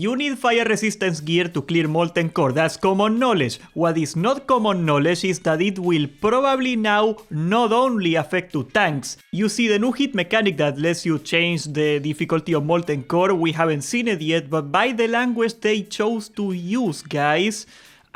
You need fire resistance gear to clear Molten Core, that's common knowledge. What is not common knowledge is that it will probably now not only affect to tanks. You see the new hit mechanic that lets you change the difficulty of Molten Core, we haven't seen it yet, but by the language they chose to use, guys,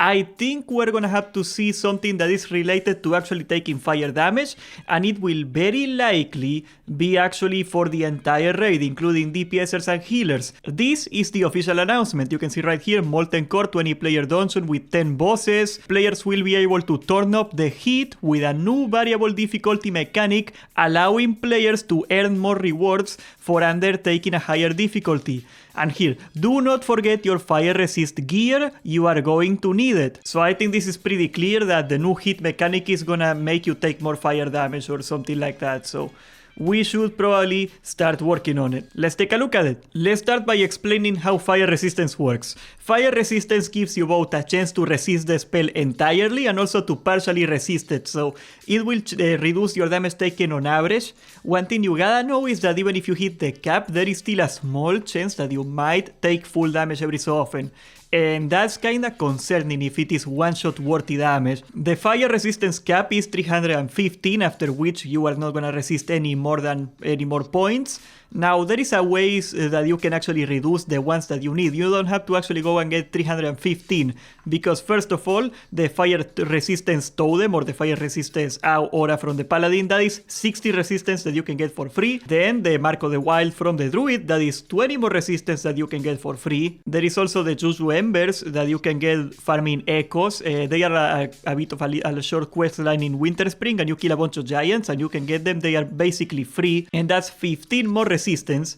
I think we're gonna have to see something that is related to actually taking fire damage, and it will very likely be actually for the entire raid, including DPSers and healers. This is the official announcement. You can see right here, Molten Core 20-player dungeon with 10 bosses. Players will be able to turn up the heat with a new variable difficulty mechanic, allowing players to earn more rewards for undertaking a higher difficulty. And here, do not forget your fire resist gear, you are going to need it. So I think this is pretty clear that the new hit mechanic is gonna make you take more fire damage or something like that. So we should probably start working on it. Let's take a look at it. Let's start by explaining how fire resistance works. Fire resistance gives you both a chance to resist the spell entirely and also to partially resist it. So it will reduce your damage taken on average. One thing you gotta know is that even if you hit the cap, there is still a small chance that you might take full damage every so often. And that's kinda concerning if it is one-shot worthy damage. The fire resistance cap is 315, after which you are not gonna resist any more points. Now, there is a ways that you can actually reduce the ones that you need. You don't have to actually go and get 315, because first of all, the fire resistance totem or the fire resistance aura from the paladin, that is 60 resistance that you can get for free. Then the Mark of the Wild from the druid, that is 20 more resistance that you can get for free. There is also the Juju Embers that you can get farming echoes. They are a bit of a short quest line in Winterspring, and you kill a bunch of giants and you can get them. They are basically free, and that's 15 more resistance.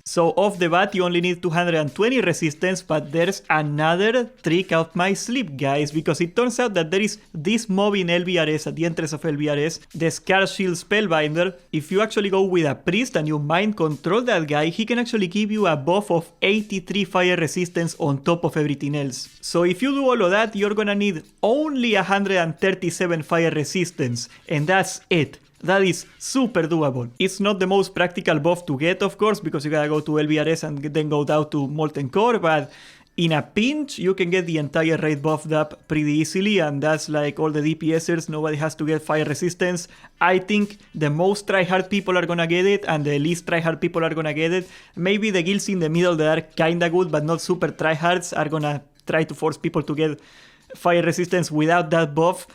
So off the bat you only need 220 resistance, but there's another trick up my sleeve, guys, because it turns out that there is this mob in LBRS, at the entrance of LBRS, the Scar Shield Spellbinder. If you actually go with a priest and you mind control that guy, he can actually give you a buff of 83 fire resistance on top of everything else. So if you do all of that, you're gonna need only 137 fire resistance, and that's it. That is super doable. It's not the most practical buff to get, of course, because you gotta go to LBRS and then go down to Molten Core, but in a pinch, you can get the entire raid buffed up pretty easily, and that's like all the DPSers, nobody has to get fire resistance. I think the most tryhard people are gonna get it, and the least tryhard people are gonna get it. Maybe the guilds in the middle that are kinda good, but not super tryhards, are gonna try to force people to get fire resistance without that buff.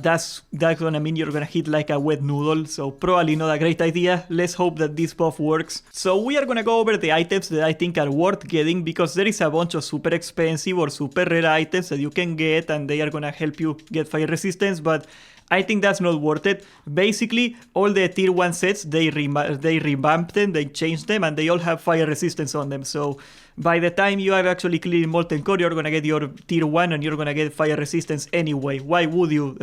That's gonna mean you're gonna hit like a wet noodle, so probably not a great idea. Let's hope that this buff works. So we are gonna go over the items that I think are worth getting, because there is a bunch of super expensive or super rare items that you can get and they are gonna help you get fire resistance, but I think that's not worth it. Basically, all the tier 1 sets, they revamped them, they changed them, and they all have fire resistance on them. So by the time you are actually clearing Molten Core, you're gonna get your tier 1 and you're gonna get fire resistance anyway. Why would you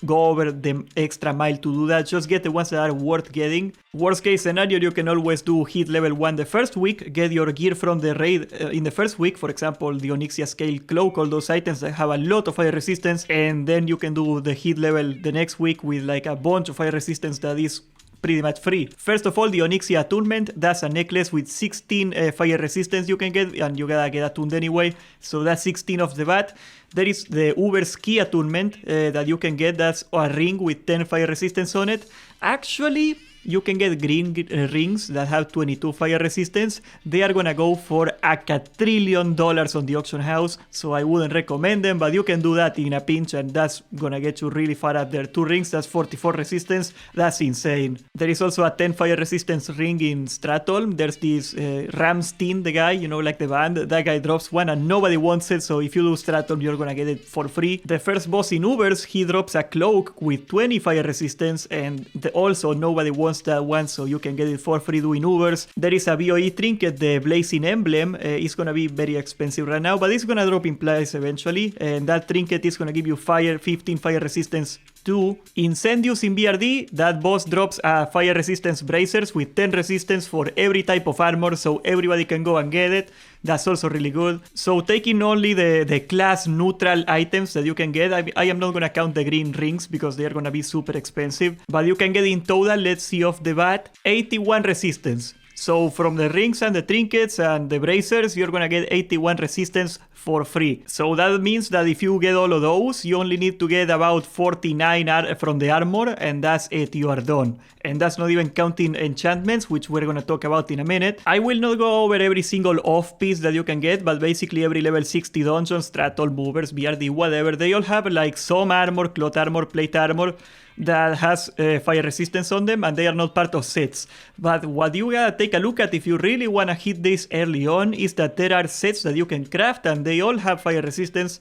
go over the extra mile to do that? Just get the ones that are worth getting. Worst case scenario, you can always do hit level 1 the first week, get your gear from the raid in the first week, for example, the Onyxia Scale Cloak, all those items that have a lot of fire resistance, and then you can do the hit level the next week with like a bunch of fire resistance that is pretty much free. First of all, the Onyxia Attunement, that's a necklace with 16 fire resistance you can get, and you gotta get attuned anyway, so that's 16 off the bat. There is the Uber's Key Attunement that you can get, that's a ring with 10 fire resistance on it. Actually, you can get green rings that have 22 fire resistance. They are gonna go for $1 trillion on the auction house, so I wouldn't recommend them, but you can do that in a pinch and that's gonna get you really far up there. 2 rings, that's 44 resistance, that's insane. There is also a 10 fire resistance ring in Stratholm. There's this Ramstein, the guy, you know, like the band, that guy drops one and nobody wants it, so if you do Stratholm, you're gonna get it for free. The first boss in Ubers, he drops a cloak with 20 fire resistance, and also nobody wants that one, so you can get it for free doing Ubers. There is a BOE trinket, the Blazing Emblem. It's gonna be very expensive right now, but it's gonna drop in price eventually, and that trinket is gonna give you 15 fire resistance too. Incendius in BRD, that boss drops a fire resistance bracers with 10 resistance for every type of armor, so everybody can go and get it. That's also really good. So taking only the class neutral items that you can get, I am not gonna count the green rings because they are gonna be super expensive, but you can get in total, let's see off the bat, 81 resistance. So from the rings and the trinkets and the bracers, you're gonna get 81 resistance for free. So that means that if you get all of those, you only need to get about 49 from the armor, and that's it, you are done. And that's not even counting enchantments, which we're gonna talk about in a minute. I will not go over every single off piece that you can get, but basically every level 60 dungeon, stratol, movers, BRD, whatever, they all have like some armor, cloth armor, plate armor, that has fire resistance on them, and they are not part of sets. But what you gotta take a look at if you really wanna hit this early on is that there are sets that you can craft and they all have fire resistance.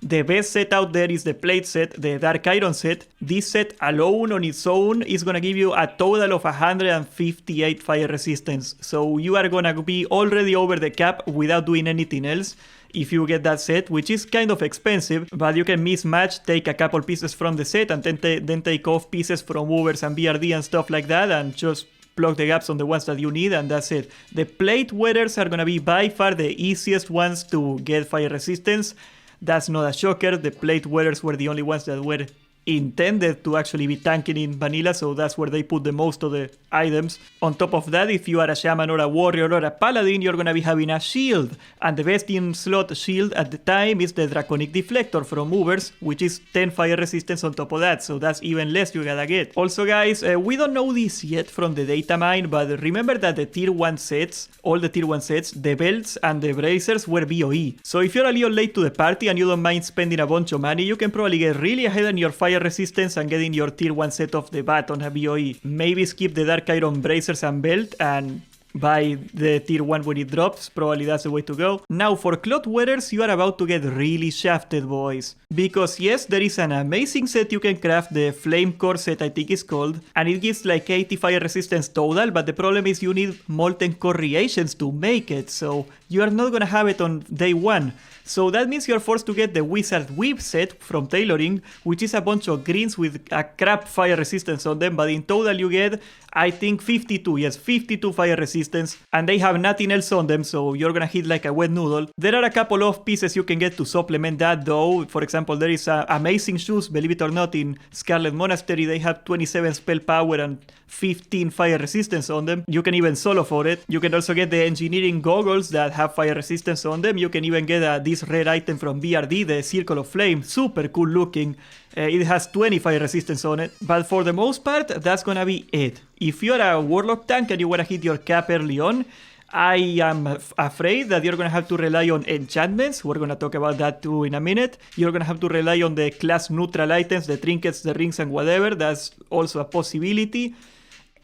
The best set out there is the plate set, the dark iron set. This set alone on its own is gonna give you a total of 158 fire resistance. So you are gonna be already over the cap without doing anything else if you get that set, which is kind of expensive, but you can mismatch, take a couple pieces from the set and then take off pieces from movers and BRD and stuff like that, and just plug the gaps on the ones that you need, and that's it. The plate weathers are gonna be by far the easiest ones to get fire resistance. That's not a shocker, the plate weathers were the only ones that were intended to actually be tanking in vanilla, so that's where they put the most of the items. On top of that, if you are a shaman or a warrior or a paladin, you're gonna be having a shield, and the best in slot shield at the time is the draconic deflector from movers, which is 10 fire resistance on top of that, so that's even less you gotta get. Also guys, we don't know this yet from the data mine, but remember that the tier 1 sets, all the tier 1 sets, the belts and the bracers were BOE. So if you're a little late to the party and you don't mind spending a bunch of money, you can probably get really ahead on your fire resistance and getting your tier 1 set off the bat on a BOE. Maybe skip the dark iron bracers and belt and buy the tier 1 when it drops, probably that's the way to go. Now for cloth wearers, you are about to get really shafted, boys. Because yes, there is an amazing set you can craft, the flame core set I think it's called, and it gives like 80 fire resistance total, but the problem is you need molten core reagents to make it, so you are not gonna have it on day 1. So that means you're forced to get the Wizard Whip set from tailoring, which is a bunch of greens with a crap fire resistance on them, but in total you get, I think 52, yes, 52 fire resistance, and they have nothing else on them, so you're gonna hit like a wet noodle. There are a couple of pieces you can get to supplement that though. For example, there is amazing shoes, believe it or not, in Scarlet Monastery. They have 27 spell power and 15 fire resistance on them. You can even solo for it. You can also get the engineering goggles that have fire resistance on them. You can even get this rare item from BRD, the Circle of Flame, super cool looking. It has 20 fire resistance on it, but for the most part, that's gonna be it. If you're a Warlock tank and you wanna hit your cap early on, I am afraid that you're gonna have to rely on enchantments. We're gonna talk about that too in a minute. You're gonna have to rely on the class neutral items, the trinkets, the rings and whatever. That's also a possibility.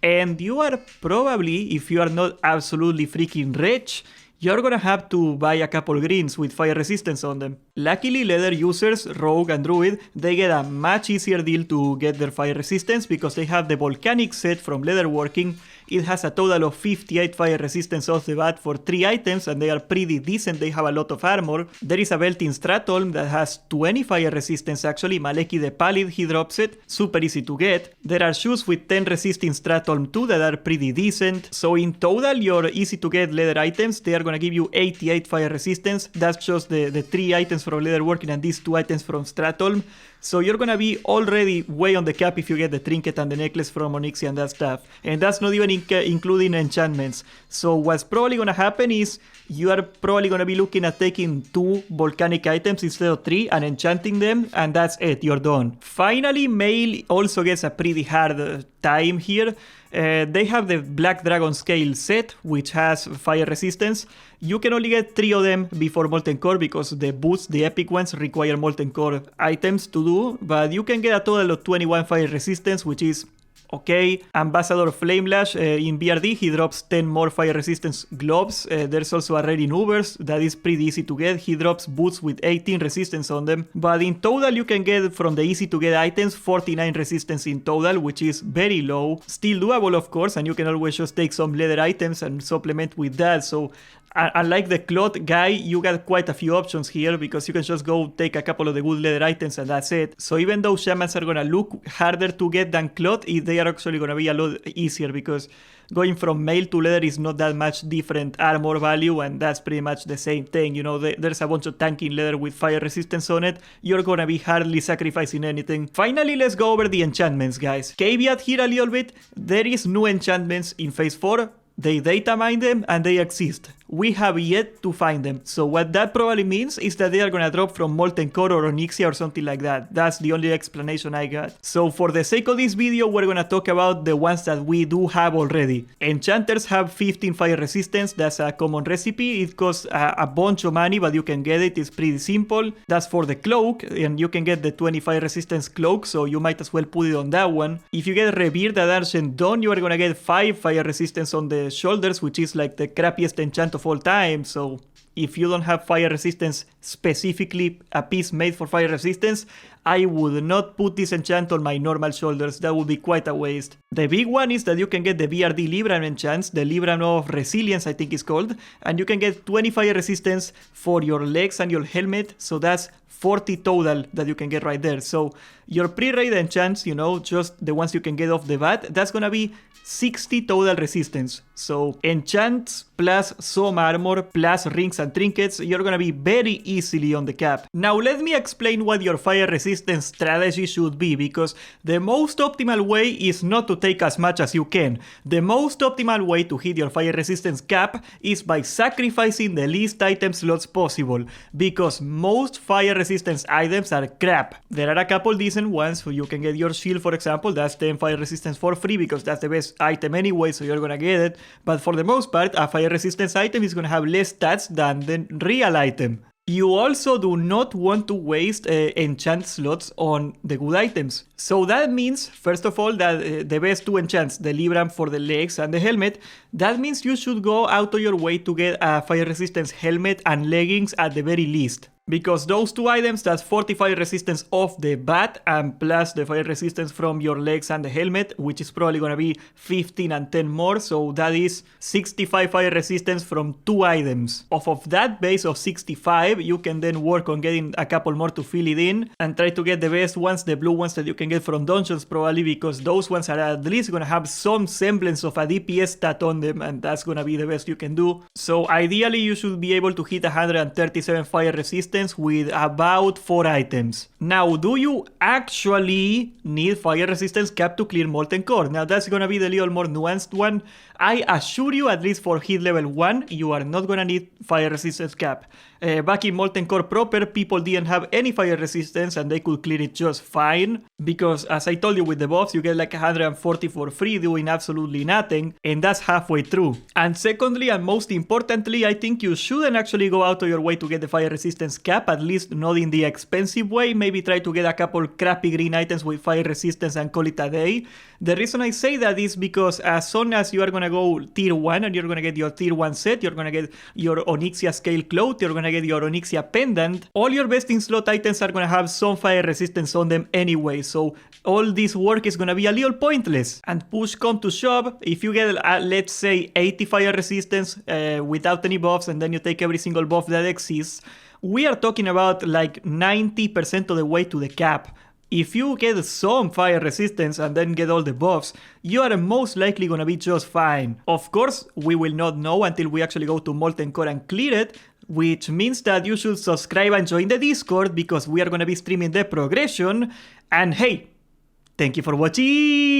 And you are probably, if you are not absolutely freaking rich, you're gonna have to buy a couple greens with fire resistance on them. Luckily, leather users, rogue and druid, they get a much easier deal to get their fire resistance because they have the volcanic set from leatherworking. It has a total of 58 fire resistance off the bat for 3 items, and they are pretty decent. They have a lot of armor. There is a belt in Stratholm that has 20 fire resistance actually. Maleki the Pallid, he drops it. Super easy to get. There are shoes with 10 resist in Stratholm too that are pretty decent. So in total, your easy to get leather items, they are gonna give you 88 fire resistance. That's just the 3 items from leatherworking and these 2 items from Stratholm. So you're gonna be already way on the cap if you get the trinket and the necklace from Onyxia and that stuff. And that's not even including enchantments. So what's probably gonna happen is you are probably gonna be looking at taking 2 volcanic items instead of 3 and enchanting them, and that's it, you're done. Finally, Mail also gets a pretty hard time here. They have the Black Dragon Scale set, which has fire resistance. You can only get 3 of them before Molten Core because the boots, the epic ones, require Molten Core items to do, but you can get a total of 21 fire resistance, which is okay. Ambassador Flamelash in BRD, he drops 10 more fire resistance gloves. There's also a rare in Ubers that is pretty easy to get. He drops boots with 18 resistance on them. But in total, you can get from the easy to get items 49 resistance in total, which is very low. Still doable, of course, and you can always just take some leather items and supplement with that. So unlike the cloth guy, you got quite a few options here because you can just go take a couple of the good leather items and that's it. So even though shamans are gonna look harder to get than cloth, they are actually gonna be a lot easier because going from mail to leather is not that much different armor value, and that's pretty much the same thing. You know, there's a bunch of tanking leather with fire resistance on it. You're gonna be hardly sacrificing anything. Finally, let's go over the enchantments, guys. Caveat here a little bit. There is new enchantments in phase 4. they data mine them, and they exist. We have yet to find them. So what that probably means is that they are gonna drop from Molten Core or Onyxia or something like that. That's the only explanation I got. So for the sake of this video, we're gonna talk about the ones that we do have already. Enchanters have 15 fire resistance. That's a common recipe. It costs a bunch of money, but you can get it. It's pretty simple. That's for the cloak, and you can get the 25 resistance cloak, so you might as well put it on that one. If you get Revered at Ancient Dawn, you are gonna get 5 fire resistance on the shoulders, which is like the crappiest enchant of all time. So if you don't have fire resistance, specifically a piece made for fire resistance, I would not put this enchant on my normal shoulders. That would be quite a waste. The big one is that you can get the BRD Libram enchants, the Libram of Resilience I think it's called, and you can get 20 fire resistance for your legs and your helmet, so that's 40 total that you can get right there. So your pre-raid enchants, you know, just the ones you can get off the bat, that's gonna be 60 total resistance. So enchants plus some armor plus rings and trinkets, you're gonna be very easily on the cap. Now let me explain what your fire resistance strategy should be, because the most optimal way is not to take as much as you can. The most optimal way to hit your fire resistance cap is by sacrificing the least item slots possible, because most fire resistance items are crap. There are a couple decent ones, so you can get your shield, for example. That's 10 fire resistance for free because that's the best item anyway, so you're gonna get it. But for the most part, a fire resistance item is gonna have less stats than the real item. You also do not want to waste enchant slots on the good items. So that means, first of all, that the best 2 enchants, the Libram for the legs and the helmet, that means you should go out of your way to get a fire resistance helmet and leggings at the very least. Because those 2 items, that's 40 fire resistance off the bat, and plus the fire resistance from your legs and the helmet, which is probably gonna be 15 and 10 more, so that is 65 fire resistance from 2 items. Off of that base of 65, you can then work on getting a couple more to fill it in, and try to get the best ones, the blue ones that you can get from dungeons probably, because those ones are at least gonna have some semblance of a DPS stat on them, and that's gonna be the best you can do. So ideally you should be able to hit 137 fire resistance with about 4 items. Now, do you actually need fire resistance cap to clear Molten Core? Now, that's gonna be the little more nuanced one. I assure you, at least for hit level 1, you are not gonna need fire resistance cap. Back in Molten Core proper, people didn't have any fire resistance and they could clear it just fine, because as I told you, with the buffs you get like 140 for free doing absolutely nothing, and that's halfway through. And secondly, and most importantly, I think you shouldn't actually go out of your way to get the fire resistance cap, at least not in the expensive way. Maybe try to get a couple crappy green items with fire resistance and call it a day. The reason I say that is because as soon as you are gonna go tier 1 and you're gonna get your tier 1 set, you're gonna get your Onyxia scale cloth, you're gonna get your Onyxia pendant, all your best in slot items are gonna have some fire resistance on them anyway, so all this work is gonna be a little pointless. And push come to shove, if you get let's say 80 fire resistance without any buffs, and then you take every single buff that exists, we are talking about like 90% of the way to the cap. If you get some fire resistance and then get all the buffs, you are most likely gonna be just fine. Of course, we will not know until we actually go to Molten Core and clear it, which means that you should subscribe and join the Discord, because we are gonna be streaming the progression. And hey, thank you for watching!